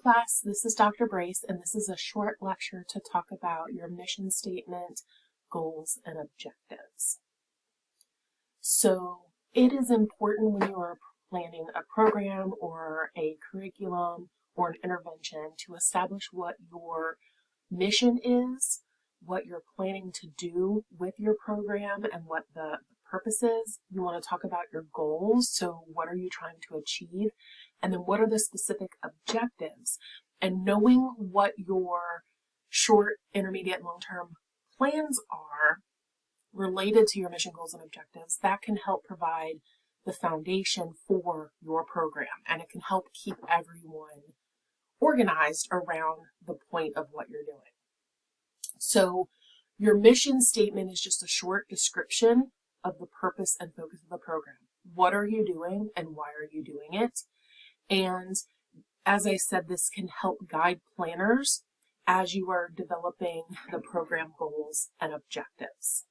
class, this is Dr. Brace, and this is a short lecture to talk about your mission statement, goals, and objectives. So it is important when you are planning a program or a curriculum or an intervention to establish what your mission is, what you're planning to do with your program, and what the purpose is. You want to talk about your goals. So what are you trying to achieve? And then what are the specific objectives? And knowing what your short, intermediate, and long-term plans are related to your mission, goals, and objectives, that can help provide the foundation for your program. And it can help keep everyone organized around the point of what you're doing. So your mission statement is just a short description of the purpose and focus of the program. What are you doing and why are you doing it? And as I said, this can help guide planners as you are developing the program goals and objectives.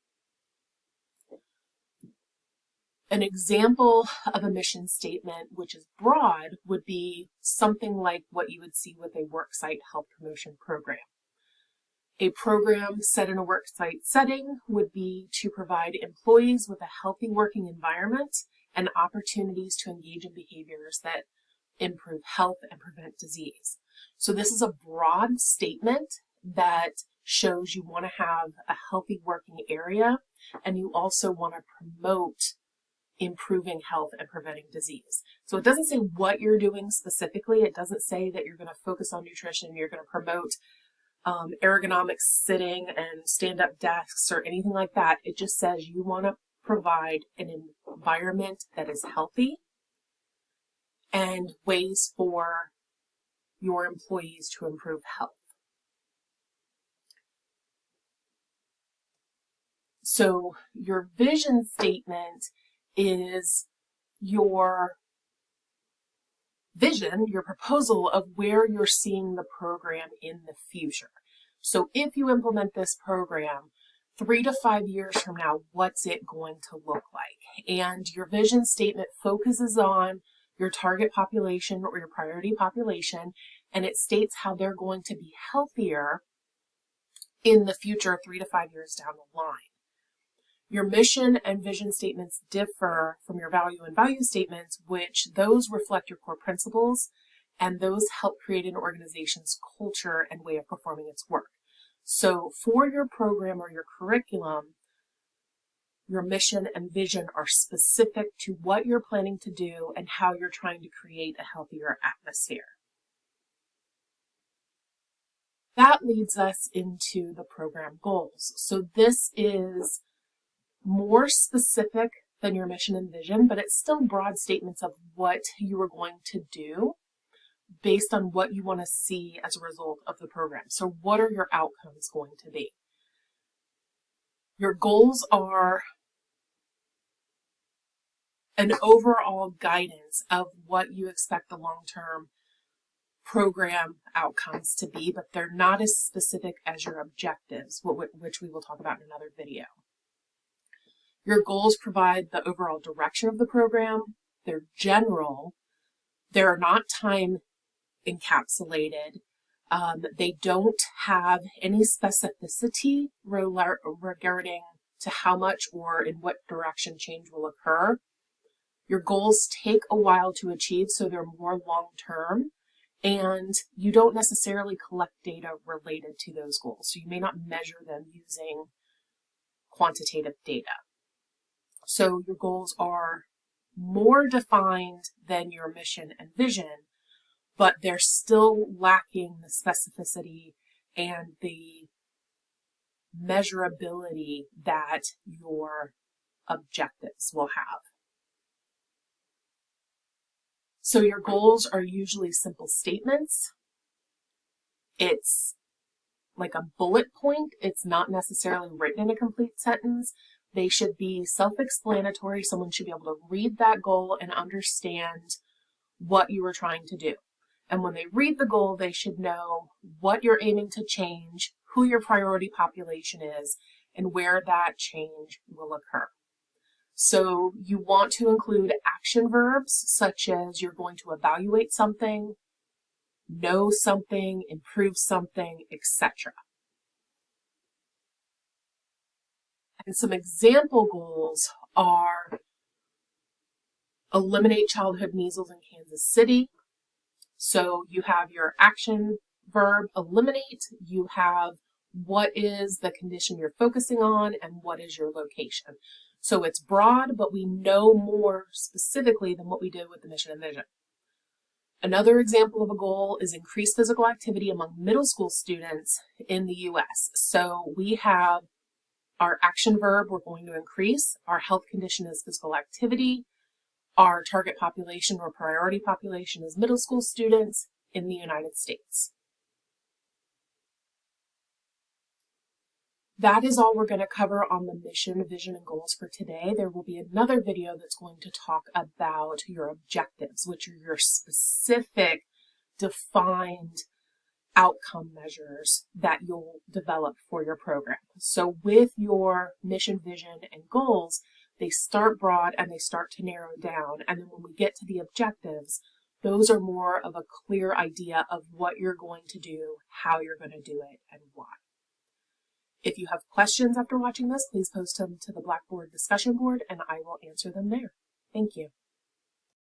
An example of a mission statement, which is broad, would be something like what you would see with a worksite health promotion program. A program set in a worksite setting would be to provide employees with a healthy working environment and opportunities to engage in behaviors that improve health and prevent disease. So this is a broad statement that shows you want to have a healthy working area, and you also want to promote improving health and preventing disease. So it doesn't say what you're doing specifically. It doesn't say that you're going to focus on nutrition, you're going to promote ergonomic sitting and stand-up desks or anything like that. It just says you want to provide an environment that is healthy and ways for your employees to improve health. So your vision statement is your vision, your proposal of where you're seeing the program in the future. So if you implement this program 3 to 5 years from now, what's it going to look like? And your vision statement focuses on your target population or your priority population, and it states how they're going to be healthier in the future 3 to 5 years down the line. Your mission and vision statements differ from your value and value statements, which those reflect your core principles, and those help create an organization's culture and way of performing its work. So for your program or your curriculum, your mission and vision are specific to what you're planning to do and how you're trying to create a healthier atmosphere. That leads us into the program goals. So this is more specific than your mission and vision, but it's still broad statements of what you are going to do based on what you want to see as a result of the program. So what are your outcomes going to be? Your goals are an overall guidance of what you expect the long-term program outcomes to be, but they're not as specific as your objectives, which we will talk about in another video. Your goals provide the overall direction of the program. They're general. They're not time encapsulated. They don't have any specificity regarding to how much or in what direction change will occur. Your goals take a while to achieve, so they're more long-term, and you don't necessarily collect data related to those goals. So you may not measure them using quantitative data. So your goals are more defined than your mission and vision, but they're still lacking the specificity and the measurability that your objectives will have. So your goals are usually simple statements. It's like a bullet point. It's not necessarily written in a complete sentence. They should be self-explanatory. Someone should be able to read that goal and understand what you are trying to do. And when they read the goal, they should know what you're aiming to change, who your priority population is, and where that change will occur. So you want to include action verbs, such as you're going to evaluate something, know something, improve something, etc. And some example goals are eliminate childhood measles in Kansas City. So you have your action verb eliminate, you have what is the condition you're focusing on, and what is your location. So it's broad, but we know more specifically than what we did with the mission and vision. Another example of a goal is increase physical activity among middle school students in the US. So we have our action verb, we're going to increase. Our health condition is physical activity. Our target population or priority population is middle school students in the United States. That is all we're going to cover on the mission, vision, and goals for today. There will be another video that's going to talk about your objectives, which are your specific, defined outcome measures that you'll develop for your program. So with your mission, vision, and goals, they start broad and they start to narrow down. And then when we get to the objectives, those are more of a clear idea of what you're going to do, how you're going to do it, and why. If you have questions after watching this, please post them to the Blackboard discussion board and I will answer them there. Thank you.